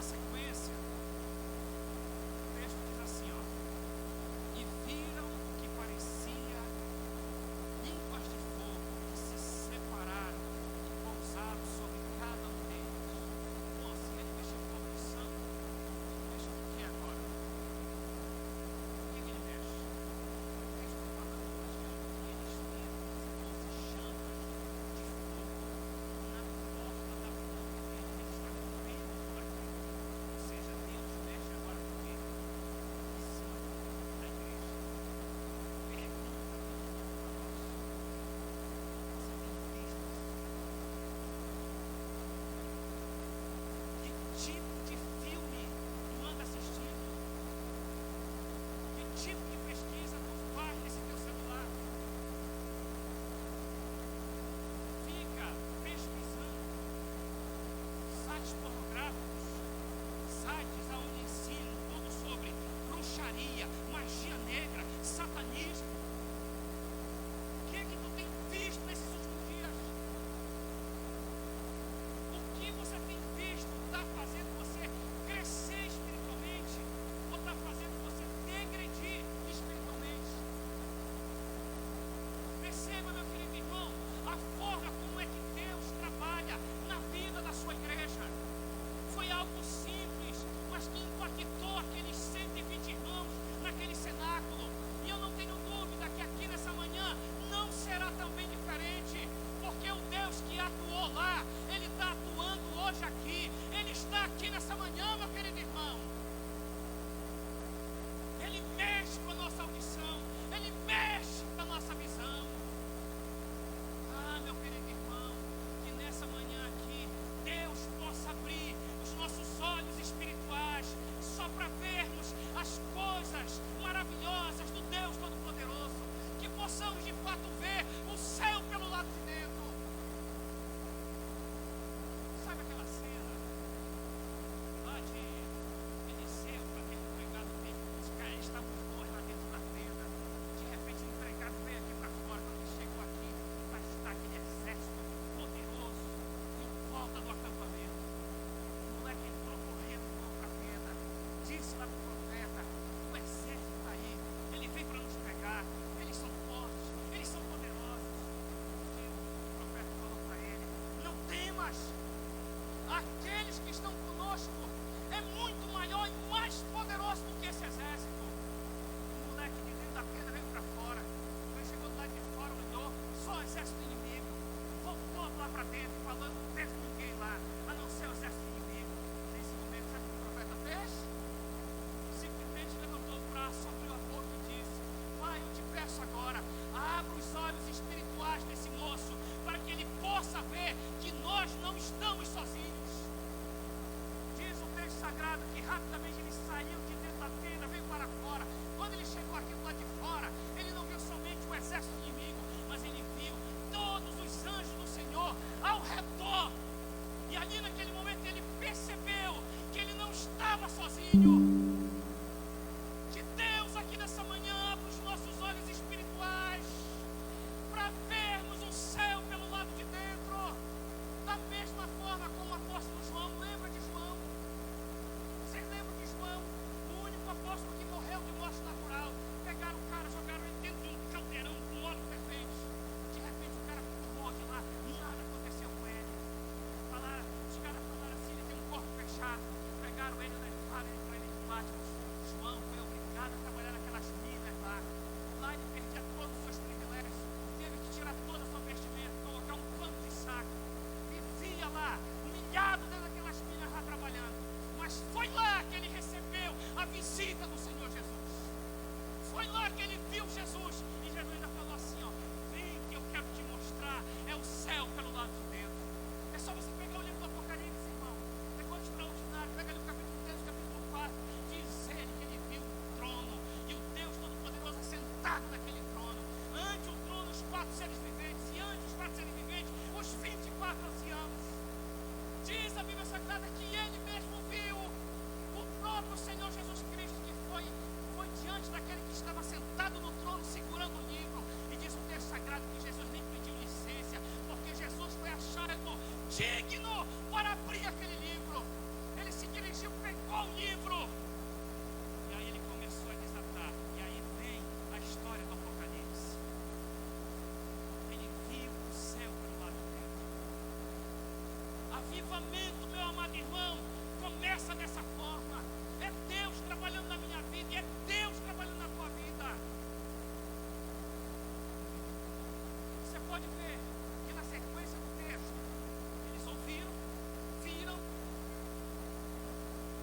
sequência, o texto diz assim, ó: e viram o que parecia línguas de fogo que se separaram e pousaram sobre cada um deles. Bom, se ele mexeu com a unção, mexe com o que agora? O que ele mexe? O texto está falando para a gente que eles viram como se fosse chamas de fogo na porta da boca dele. Eles estavam vendo tudo aquilo. Ou seja, Deus mexe agora com ele. Unção da igreja. Pergunta para nós: você tem visto isso? Que tipo de filme tu anda assistindo? Que tipo de pesquisa tu faz nesse teu celular? Fica pesquisando sites pornográficos, sites onde ensinam tudo sobre bruxaria, magia negra, satanismo. O que é que tu tem visto nesses últimos dias? O que você tem visto está fazendo você crescer espiritualmente ou está fazendo você degredir espiritualmente? Perceba, meu querido irmão, a forma como é que Deus trabalha na vida da sua igreja. Foi algo simples, mas que impactou aqueles 120 irmãos naquele cenáculo. E eu não tenho dúvida que aqui nessa manhã não será também diferente, porque o Deus que atuou lá, Ele está atuando hoje aqui. Ele está aqui nessa manhã, meu querido irmão. Ele mexe com a nossa audição, Ele mexe com a nossa visão. Ah, meu querido irmão, que nessa manhã aqui Deus possa abrir os nossos olhos espirituais só para vermos as coisas maravilhosas do Deus Todo-Poderoso, que possamos de fato ver o céu pelo lado de dentro. Sabe aquela cena lá de Eliseu, para aquele empregado dele, os caras estavam os dois lá dentro da tenda. De repente o empregado veio aqui para fora. Quando ele chegou aqui, vai estar aquele exército poderoso em volta do acampamento. O moleque entrou correndo para a tenda, disse lá para o profeta: o exército está aí, ele vem para nos pegar, eles são fortes, eles são poderosos. E o profeta falou para ele: não temas, aqueles que estão conosco é muito maior e mais poderoso do que esse exército. O moleque de dentro da tenda veio para fora. Quando ele chegou do lado de fora, olhou, só o exército inimigo. Voltou lá para dentro, falando: não teve ninguém lá, a não ser o exército inimigo. Nesse momento, sabe o que o profeta fez? Simplesmente levantou o braço, abriu a boca e disse: Pai, eu te peço agora, abra os olhos espirituais desse moço, para que ele possa ver que nós não estamos sozinhos. Diz o texto sagrado que rapidamente ele saiu de dentro da tenda, veio para fora. Quando ele chegou aqui do lado de fora, ele não viu somente o exército inimigo, mas ele viu todos os anjos do Senhor ao redor. E ali naquele momento ele percebeu que ele não estava sozinho. Que Deus aqui nessa manhã abra os nossos olhos espirituais para vermos o céu pelo lado de dentro. Da mesma forma como o apóstolo João, lembra de João? Vocês lembram de João? O único apóstolo que morreu de morte natural. Pegaram o cara, jogaram ele dentro de um caldeirão com óleo fervente. De repente o cara pulou de lá, nada aconteceu com ele. Os caras falaram assim: ele tem um corpo fechado. Pegaram ele, levaram ele para ele de Patmos. João foi obrigado a trabalhar naquelas minas lá. Lá ele perdia todos os seus privilégios. Teve que tirar toda a sua vestimenta, colocar um pano de saco. Vivia lá, humilhado dentro daquelas minas lá trabalhando. Mas foi lá que ele recebeu a visita do Senhor Jesus. Foi lá que ele viu Jesus. E Jesus ainda falou assim: ó, vem que eu quero te mostrar, é o céu pelo lado de dentro. É só você pegar o livro do Apocalipse, irmão. É coisa extraordinária. Pega ali o capítulo 3, o capítulo 4. Diz ele que ele viu o trono e o Deus Todo-Poderoso sentado naquele trono. Ante o trono os 4 seres viventes, e ante os 4 seres viventes os 24 anciãos. Diz a Bíblia Sagrada que ele mesmo viu o próprio Senhor Jesus Cristo, que foi diante daquele que estava sentado no trono segurando o livro. E diz o texto sagrado que Jesus nem pediu licença, porque Jesus foi achado digno para abrir aquele livro. Ele se dirigiu pegou o livro. E aí ele começou a desatar. E aí vem a história do Apocalipse. Ele viu o céu pelo lado de dentro. Avivamento, meu amado irmão, começa dessa forma. É Deus trabalhando na minha vida e é Deus trabalhando na tua vida. Você pode ver que na sequência do texto, eles ouviram, viram,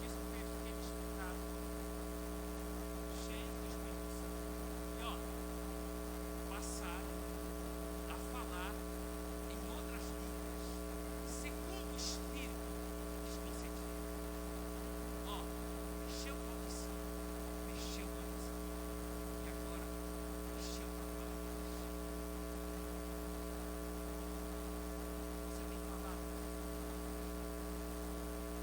diz o texto que eles ficaram cheios do Espírito Santo. E ó, passaram a falar em outras línguas, segundo o Espírito lhes concedia. Ó, mexeu com a audição, mexeu com a visão. E agora, mexeu com a palavra. Você tem falado.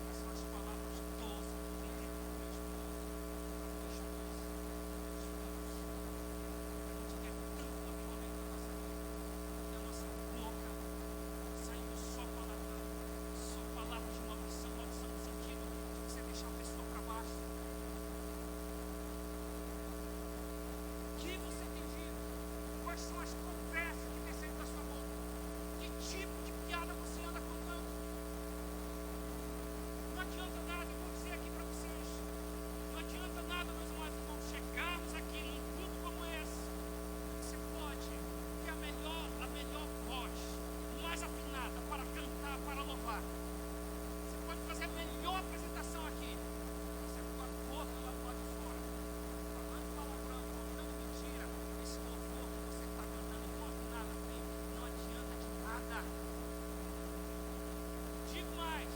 Quais são as palavras doces que tem dito para o meu esposo, para a tua esposa, para os filhos? A gente quer tanto avivamento na nossa vida, da nossa boca, saindo só palavrão, só palavras de maldição no sentido de você deixar a pessoa para baixo. O que você tem dito? Quais são as conversas que tem saído da sua boca? Que tipo de piada você anda contando? Não adianta nada, eu vou dizer aqui para vocês. Não adianta nada, meus amados irmãos, chegarmos aqui num culto como esse. Você pode ter a melhor voz, mais afinada para cantar, para louvar. Você pode fazer a melhor apresentação aqui. Você com a boca lá do lado de fora, falando palavrão, contando mentira. Esse louvor que você está cantando com afinada assim, não adianta de nada. Digo mais,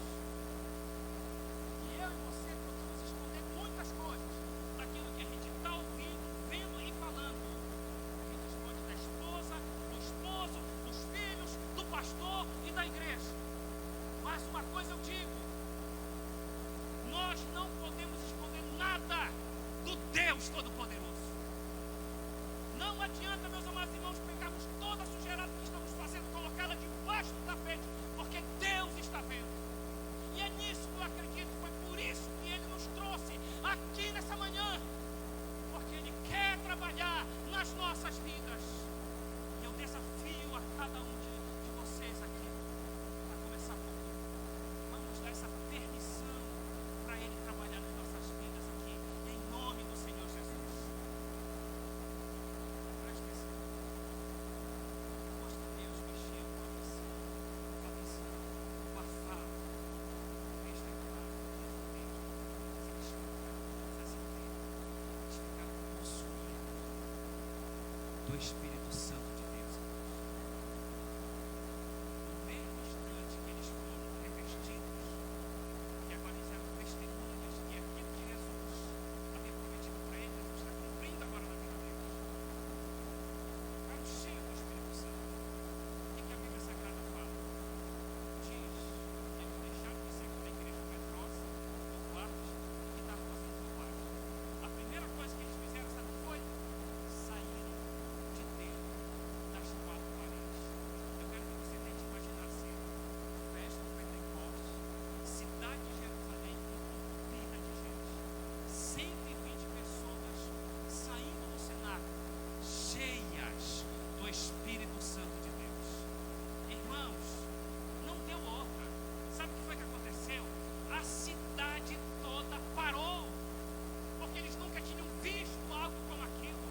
que eu e você podemos esconder muitas coisas daquilo que a gente está ouvindo, vendo e falando. A gente esconde da esposa, do esposo, dos filhos, do pastor e da igreja. Mas uma coisa eu digo: nós não podemos esconder nada do Deus Todo-Poderoso. Não adianta, meus amados irmãos, pegarmos toda a sujeirada que estamos fazendo, colocá-la debaixo do tapete, porque Deus está vendo. E é nisso que eu acredito, foi por isso que Ele nos trouxe aqui nessa manhã, porque Ele quer trabalhar nas nossas vidas. E eu desafio a cada um de vocês aqui, a começar por mim. Vamos dar essa permissão para Ele trabalhar nas nossas vidas aqui, em nome do Senhor Jesus. Preste atenção. Depois que Deus mexeu com a visão, com a fala, o texto é claro, eles ficaram possuídos do Espírito Santo de Deus. No mesmo instante que eles foram revestidos, e agora eles eram testemunhas que aquilo que Jesus havia prometido para eles, Jesus está cumprindo agora na vida deles. Ficaram cheios do Espírito Santo. O que a Bíblia Sagrada fala? Diz que eles deixaram de ser como a igreja medrosa, covardes, que estavam fazendo bobagem. A primeira coisa que eles fizeram, sabe o que foi? Saíram de dentro das quatro paredes. Eu quero que você tente imaginar assim: festa do Pentecostes, cidade de Jerusalém, vida de gente, 120 pessoas saindo do cenáculo, cheias do Espírito Santo de Deus. Irmãos, não deu outra. Sabe o que foi que aconteceu? A cidade toda parou, porque eles nunca tinham visto algo como aquilo,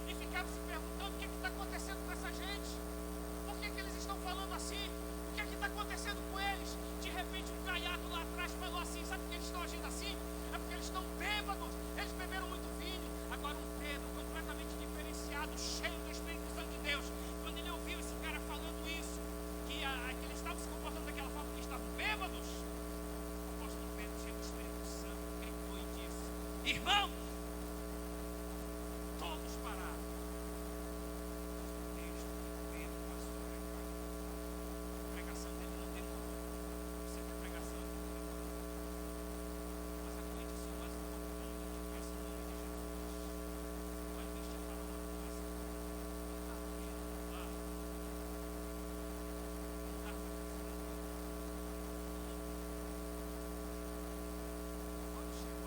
e ficaram se perguntando: o que está acontecendo com essa gente? Por que eles estão falando assim? O que está acontecendo com eles? De repente um gaiato lá atrás falou assim: sabe por que eles estão agindo assim? É porque eles estão bêbados, eles beberam muito vinho. Agora um Pedro completamente diferenciado, cheio do Espírito Santo de Deus, quando ele ouviu esse cara falando isso, que eles estavam se comportando daquela forma, que estavam bêbados, o apóstolo Pedro, cheio do Espírito Santo, gritou e disse: irmão, todos pararam. O texto que Pedro passou a pregar. A pregação dele não demorou. Você tem pregação de mas a corrente só mais um pouquinho de esse nome de Jesus. Mas deixa eu falar uma coisa. Não estava indo lá. Não estava fazendo. Quando chegou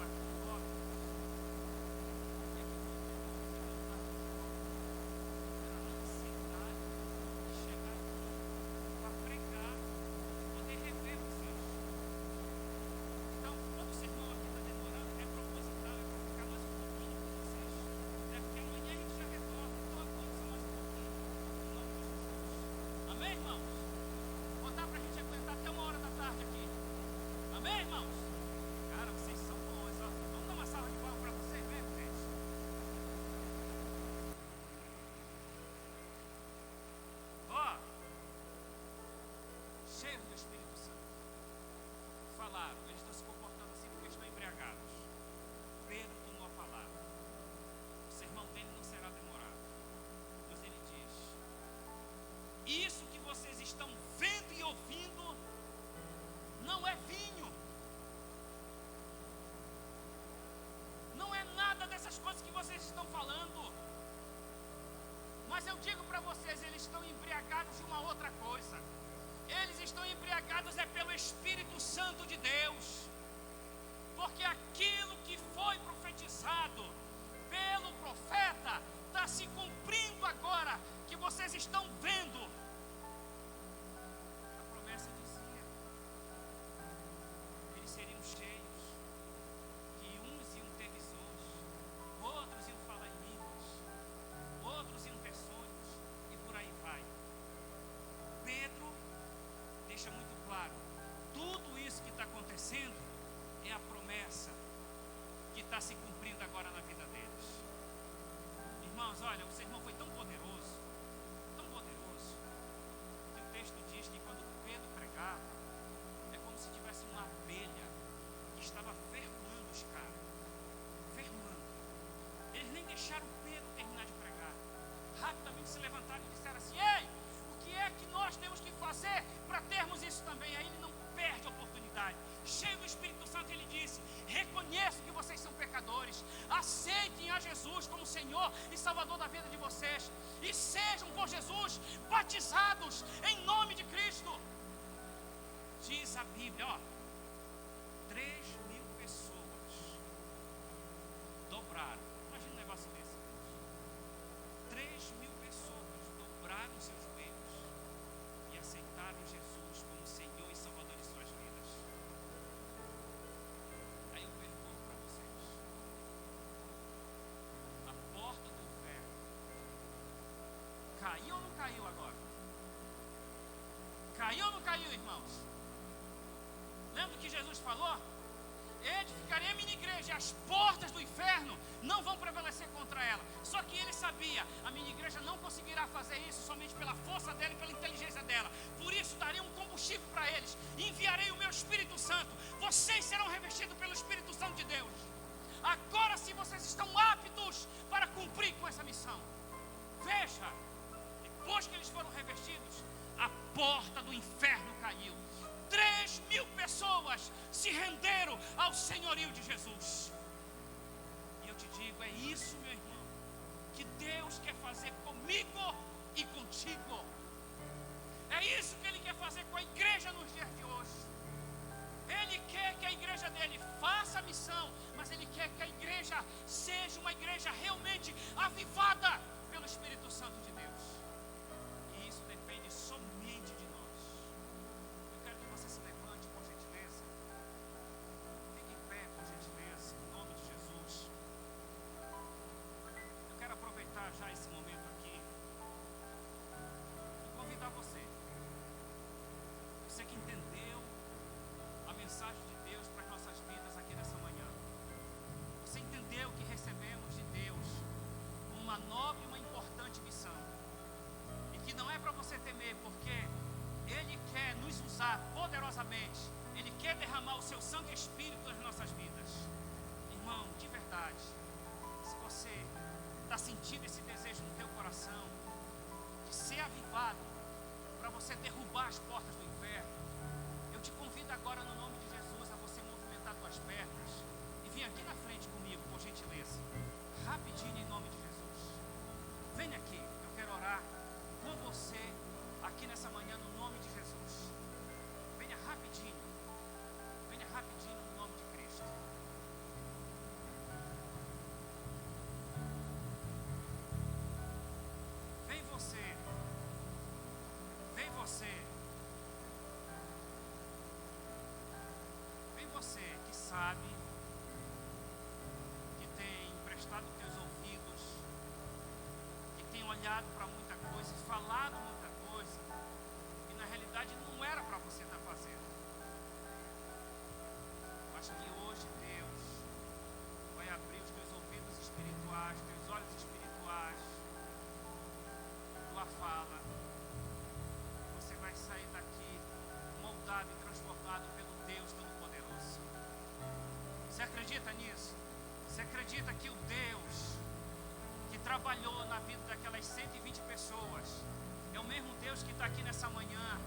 estão se comportando assim porque estão embriagados. Pedro tomou a palavra. O sermão dele não será demorado. Mas ele diz: isso que vocês estão vendo e ouvindo não é vinho. Não é nada dessas coisas que vocês estão falando. Mas eu digo para vocês, eles estão embriagados de uma outra coisa. Eles estão embriagados pelo Espírito Santo de Deus. Porque aquilo que foi profetizado pelo profeta está se cumprindo agora, que vocês estão vendo. A promessa dizia: eles seriam cheios, que uns iam ter visões, outros iam falar em línguas, outros iam ter sonhos, e por aí vai. Pedro deixa muito claro: tudo isso que está acontecendo é a promessa que está se cumprindo agora na vida deles. Irmãos, olha, o sermão foi tão poderoso, que o texto diz que quando Pedro pregava, é como se tivesse uma abelha que estava fermando os caras, fermando. Eles nem deixaram Pedro terminar de pregar. Rapidamente se levantaram e disseram assim: ei, o que é que nós temos que fazer para termos isso também? Aí ele não perde a oportunidade. Cheio do Espírito Santo, ele disse: reconheço que vocês são pecadores, aceitem a Jesus como Senhor e Salvador da vida de vocês, e sejam por Jesus batizados em nome de Cristo. Diz a Bíblia, 3.000 pessoas dobraram. Imagina um negócio desse. 3.000 pessoas dobraram seus joelhos e aceitaram Jesus como Senhor e Salvador de suas vidas. Aí eu pergunto para vocês: a porta do inferno caiu ou não caiu agora? Caiu ou não caiu, irmãos? Lembra que Jesus falou? Edificarei a minha igreja, e as portas do inferno não vão prevalecer contra ela. Só que ele sabia, a minha igreja não conseguirá fazer isso somente pela força dela e pela inteligência dela. Por isso darei um combustível para eles, enviarei o meu Espírito Santo. Vocês serão revestidos pelo Espírito Santo de Deus. Agora sim vocês estão aptos para cumprir com essa missão. Veja, depois que eles foram revestidos, a porta do inferno caiu. 3.000 pessoas se renderam ao senhorio de Jesus. E eu te digo, é isso, meu irmão, que Deus quer fazer comigo e contigo. É isso que Ele quer fazer com a igreja nos dias de hoje. Ele quer que a igreja dele faça a missão, mas Ele quer que a igreja seja uma igreja realmente avivada pelo Espírito Santo de Deus. E isso depende somente de nós. Eu quero que você se levante, por gentileza. Fique em pé, por gentileza, em nome de Jesus. Eu quero aproveitar já esse momento aqui e convidar você que entendeu a mensagem de Deus para as nossas vidas aqui nessa manhã. Você entendeu que recebemos de Deus uma nova e uma importante missão, e que não é para você temer, porque Ele quer nos usar poderosamente. Ele quer derramar o seu Santo Espírito nas nossas vidas. Irmão, de verdade, se você está sentindo esse desejo no teu coração de ser avivado para você derrubar as portas do inferno, eu te convido agora, no nome de Jesus, a você movimentar tuas pernas e vir aqui na frente comigo, por gentileza, rapidinho, em nome de Jesus. Venha aqui, eu quero orar com você aqui nessa manhã, no nome de Jesus. Venha rapidinho no nome de Cristo. Vem você que sabe, que tem emprestado teus ouvidos, que tem olhado para muita coisa e falado muita coisa, e na realidade não era para você estar fazendo. Mas que hoje Deus vai abrir os teus ouvidos espirituais, teus olhos espirituais, tua fala. Você vai sair daqui moldado e transformado pelo Deus Todo-Poderoso. acredita que o Deus que trabalhou na vida daquelas 120 pessoas é o mesmo Deus que está aqui nessa manhã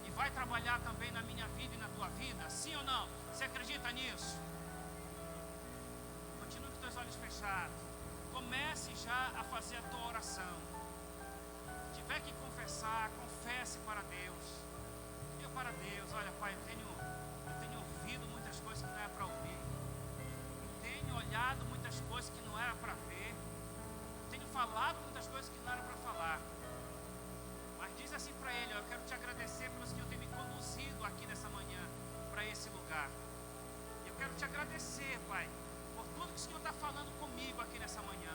e vai trabalhar também na minha vida e na tua vida? Sim ou não? Você acredita nisso? Continue com teus olhos fechados. Comece já a fazer a tua oração. Se tiver que confessar, confesse para Deus. Diga para Deus: olha, Pai, eu tenho ouvido muitas coisas que não era para ouvir. Eu tenho olhado muitas coisas que não era para ver. Eu tenho falado muitas coisas que não era para falar. Mas diz assim para Ele: ó, eu quero te agradecer pelo Senhor ter me conduzido aqui nessa manhã para esse lugar. Eu quero te agradecer, Pai, por tudo que o Senhor está falando comigo aqui nessa manhã.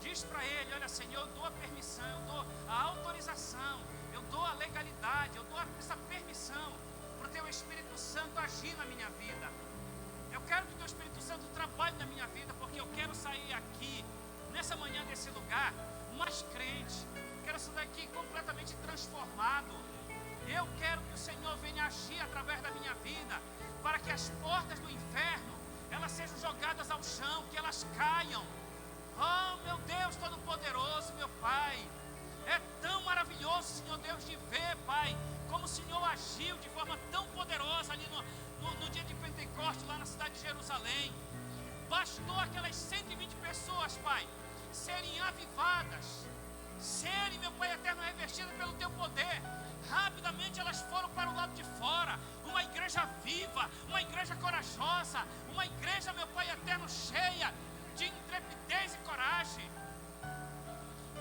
Diz para Ele: olha, Senhor, eu dou a permissão, eu dou a autorização, eu dou a legalidade, eu dou essa permissão para o Teu Espírito Santo agir na minha vida. Eu quero que o Teu Espírito Santo trabalhe na minha vida, porque eu quero sair aqui, nessa manhã, desse lugar, mais crente. Quero sair daqui completamente transformado. Eu quero que o Senhor venha agir através da minha vida, para que as portas do inferno, elas sejam jogadas ao chão, que elas caiam. Oh, meu Deus Todo-Poderoso, meu Pai, é tão maravilhoso, Senhor Deus, de ver, Pai, como o Senhor agiu de forma tão poderosa ali no dia de Pentecostes, lá na cidade de Jerusalém. Bastou aquelas 120 pessoas, Pai, serem avivadas, serem, meu Pai eterno, revestidas pelo Teu poder. Rapidamente elas foram para o lado de fora. Uma igreja viva, uma igreja corajosa, uma igreja, meu Pai eterno, cheia de intrepidez e coragem.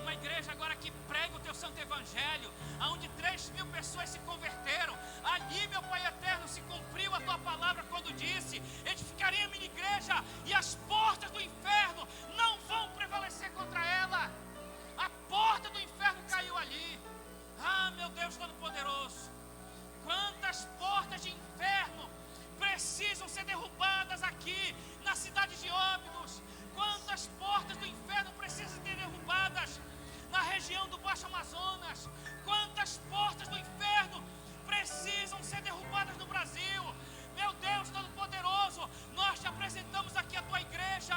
Uma igreja agora que prega o Teu santo evangelho, onde 3.000 pessoas se converteram. Ali, meu Pai eterno, se cumpriu a Tua palavra quando disse: edificarei a minha igreja e as portas do inferno não vão prevalecer contra ela. A porta do inferno caiu ali. Ah, meu Deus Todo-Poderoso, quantas portas de inferno precisam ser derrubadas aqui na cidade de Óbidos. Quantas portas do inferno precisam ser derrubadas na região do Baixo Amazonas. Quantas portas do inferno precisam ser derrubadas no Brasil. Meu Deus Todo-Poderoso, nós te apresentamos aqui a Tua igreja.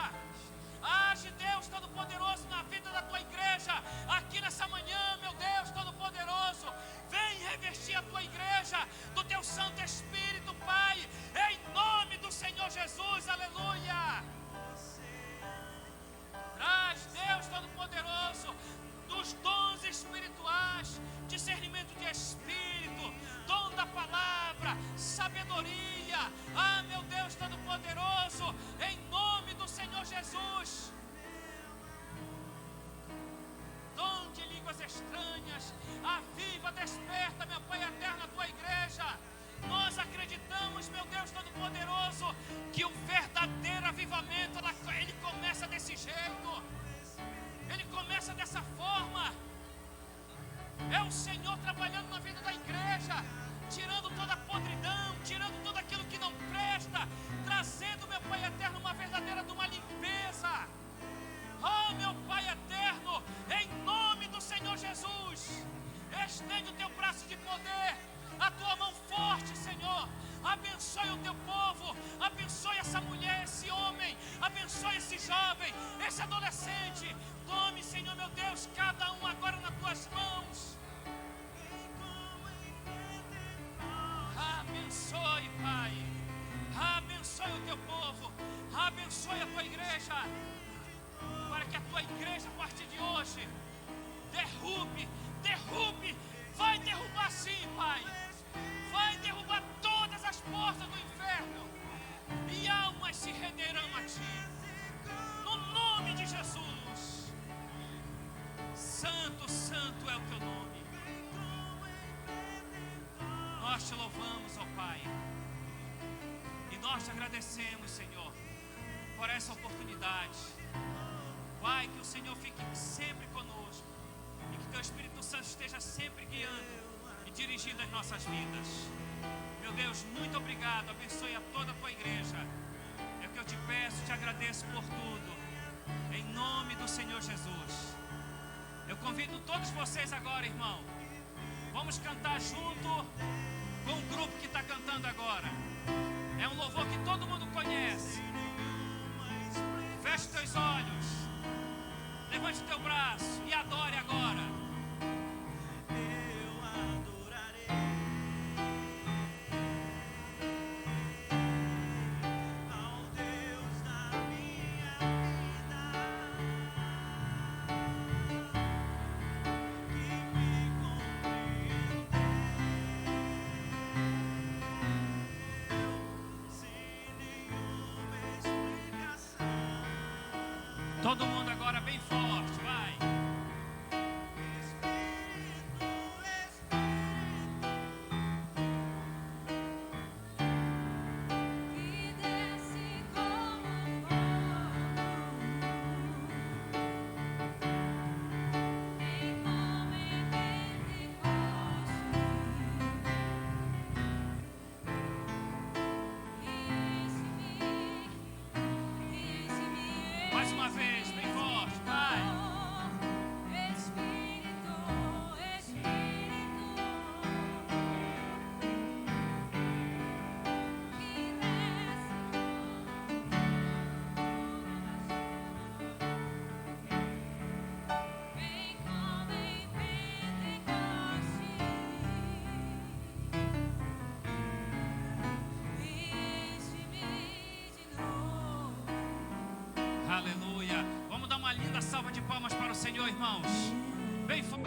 Age, Deus Todo-Poderoso, na vida da Tua igreja aqui nessa manhã, meu Deus Todo-Poderoso. Vem revestir a Tua igreja do Teu Santo Espírito, Pai, em nome do Senhor Jesus, aleluia. Traz, Deus Todo-Poderoso, dos dons espirituais, discernimento de espírito, dom da palavra, sabedoria. Ah, meu Deus Todo-Poderoso, em nome do Senhor Jesus. Dom de línguas estranhas, aviva, desperta, meu Pai eterno, a Tua igreja. Nós acreditamos, meu Deus Todo-Poderoso, que o verdadeiro avivamento, ele começa desse jeito. Ele começa dessa forma. É o Senhor trabalhando na vida da igreja, tirando toda a podridão, tirando tudo aquilo que não presta, trazendo, meu Pai eterno, uma verdadeira de uma limpeza. Oh, meu Pai eterno, em nome do Senhor Jesus, estende o Teu braço de poder, a Tua mão forte, Senhor. Abençoe o Teu povo, abençoe essa mulher, esse homem, abençoe esse jovem, esse adolescente. Tome, Senhor, meu Deus, cada um agora nas Tuas mãos. Abençoe, Pai, abençoe o Teu povo, abençoe a Tua igreja, para que a Tua igreja, a partir de hoje, derrube, vai derrubar sim, Pai, vai derrubar todas as portas do inferno, e almas se renderão a Ti, no nome de Jesus. Santo, santo é o Teu nome. Nós Te louvamos, ó Pai, e nós Te agradecemos, Senhor, por essa oportunidade. Pai, que o Senhor fique sempre conosco e que Teu Espírito Santo esteja sempre guiando e dirigindo as nossas vidas. Meu Deus, muito obrigado. Abençoe a toda a Tua igreja. É o que eu Te peço, Te agradeço por tudo, em nome do Senhor Jesus. Eu convido todos vocês agora, irmão, vamos cantar junto com o grupo que está cantando agora. É um louvor que todo mundo conhece. Feche olhos. Levante o teu braço e adore agora. Eu adorarei ao Deus da minha vida, que me compreendeu sem nenhuma explicação. Todo mundo agora bem forte, vai. Espírito, Que desce como fogo, vem como em Pentecoste, enche-me, Mais uma vez, bem forte, vai. Espírito, Espírito, que desce, vem como em Pentecoste, enche-me de novo. Aleluia. Vamos dar uma linda salva de palmas para o Senhor, irmãos. Bem forte.